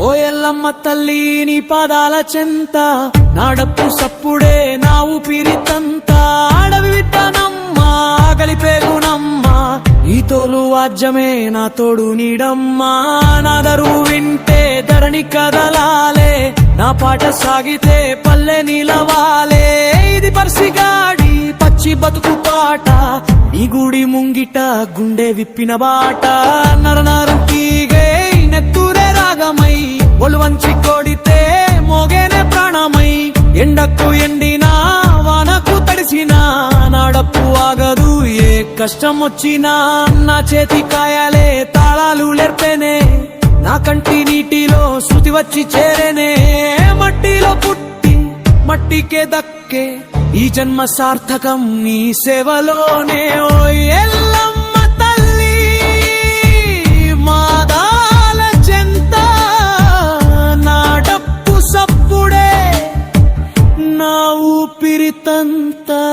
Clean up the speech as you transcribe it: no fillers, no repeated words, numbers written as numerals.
ఓ ఎల్లమ్మ తల్లి నీ పాదాల చెంత, నాడప్పు సప్పుడే నా ఊపిరితంత. అడవి విట్టనమ్మా కలిపేగునమ్మా, ఈ తోలు వాద్యమే నా తోడు నీడమ్మా. నా దరువు వింటే ధరణి కదలాలే, నా పాట సాగితే పల్లె నిలవాలే. ఇది పర్సిగాడి పచ్చి బతుకు పాట, నీ గుడి ముంగిట గుండె విప్పిన బాట. నరనరం తీగే నెత్తురే రాగమై, ఒళ్ళు వంచి కొడితే మోగేనే ప్రాణమై. ఎండకు ఎండినా వానకు తడిసినా నాడప్పు ఆగదు ఏ కష్టం వచ్చినా. నా చేతి కాయాలే తాళాలు లేర్పేనే, నా కంటి నీటిలో శృతి వచ్చి చేరేనే. మట్టిలో పుట్టి మట్టికే దక్కే ఈ జన్మ సార్థకం నీ సేవలోనే. ఓ ఎల్లమ్మ తల్లి మాదాల చెంత, నాడప్పు సప్పుడే నా ఊపిరితంతా.